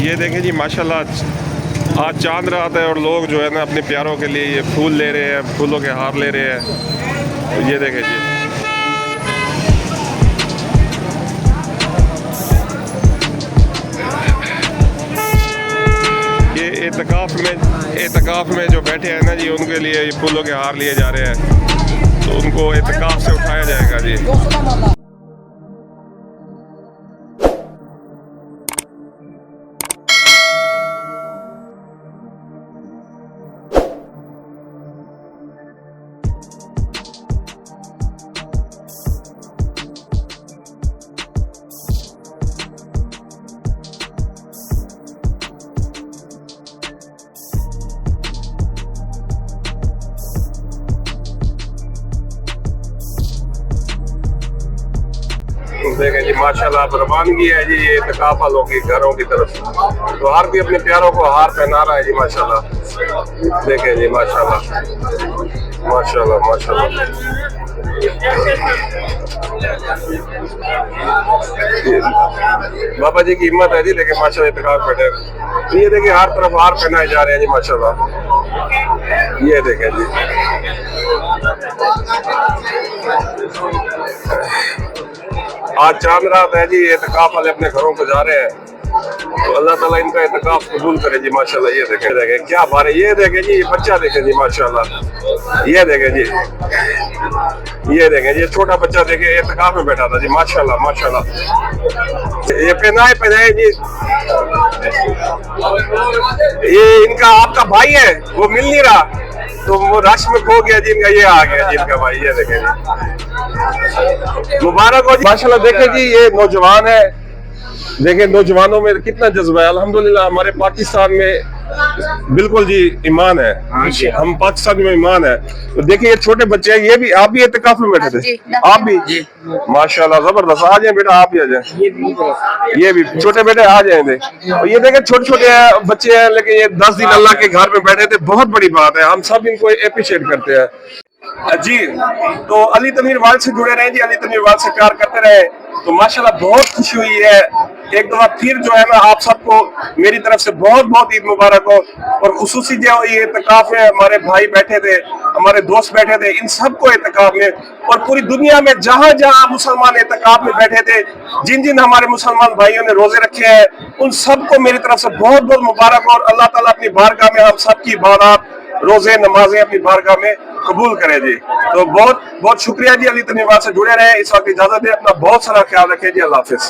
ये देखें जी माशाल्लाह, आज चांद रात है और लोग जो है ना अपने प्यारों के लिए ये फूल ले रहे हैं, फूलों के हार ले रहे हैं। तो ये देखें जी, ये एतकाफ़ में जो बैठे हैं ना जी, उनके लिए ये फूलों के हार लिए जा रहे हैं, तो उनको एतकाफ़ से उठाया जाएगा जी। देखें जी माशाल्लाह, रवानगी है जी ये इत्तेकाफ वालों की घरों की तरफ। तो हर भी अपने प्यारों को हार पहना रहा है जी माशाल्लाह। देखें जी माशाल्लाह माशाल्लाह माशाल्लाह। बाबा जी की हिम्मत है जी, लेकिन माशाल्लाह इत्तेकाफ बैठे। ये देखिए हर तरफ हार पहनाए जा रहे हैं जी माशाल्लाह। ये देखें जी, आज चांद रात है जी, एतकाफ वाले अपने घरों को जा रहे हैं, तो अल्लाह ताला इनका एतकाफ कबूल करे जी माशाल्लाह। ये देखें क्या बारे, ये देखें जी, बच्चा देखें जी माशाल्लाह। ये देखें जी, ये देखें जी, छोटा बच्चा देखें एतकाफ में बैठा था जी माशाल्लाह माशाल्लाह। ये पहनाए जी, ये इनका आपका भाई है, वो मिल नहीं रहा, तो वो रश में खो गया जी इनका। ये आ गया जी इनका भाई। ये देखें जी, मुबारक हो जी माशाल्लाह। देखें जी, ये नौजवान है, देखें नौजवानों में कितना जज्बा है। अल्हम्दुलिल्लाह हमारे पाकिस्तान में बिल्कुल जी ईमान है, हम पाकिस्तान में ईमान है। तो देखिए ये छोटे बच्चे हैं, ये भी, आप भी एतकाफ में बैठे थे, आप भी माशाल्लाह जबरदस्त। आ जाए बेटा, आप ही आ जाए, ये भी छोटे बेटे आ जाए। और ये देखें छोटे छोटे बच्चे हैं, लेकिन ये 10 दिन अल्लाह के घर में बैठे थे, बहुत बड़ी बात है, हम सब इनको अप्रिशिएट करते हैं जी। तो अली तनवीर वालिद से जुड़े रहे जी, अली तनवीर वालिद से प्यार करते रहे। तो माशाल्लाह बहुत खुशी हुई है। एक दफा फिर जो है ना, आप सबको मेरी तरफ से बहुत बहुत ईद मुबारक हो। और खुसूसी जो ये इत्तेकाफ में हमारे भाई बैठे थे, हमारे दोस्त बैठे थे, इन सबको इत्तेकाफ में, और पूरी दुनिया में जहां जहां मुसलमान इत्तेकाफ में बैठे थे, जिन जिन हमारे मुसलमान भाइयों ने रोजे रखे हैं, उन सबको मेरी तरफ से बहुत बहुत मुबारक। और अल्लाह ताला अपनी बारगाह में हम सबकी इबादत, रोजे, नमाजें अपनी बारगाह में कबूल करे जी। तो बहुत बहुत शुक्रिया जी, अली तनवीर वालिद से जुड़े रहे। इस वक्त इजाजत है, अपना बहुत सारा ख्याल रखें जी, अल्लाह हाफिज।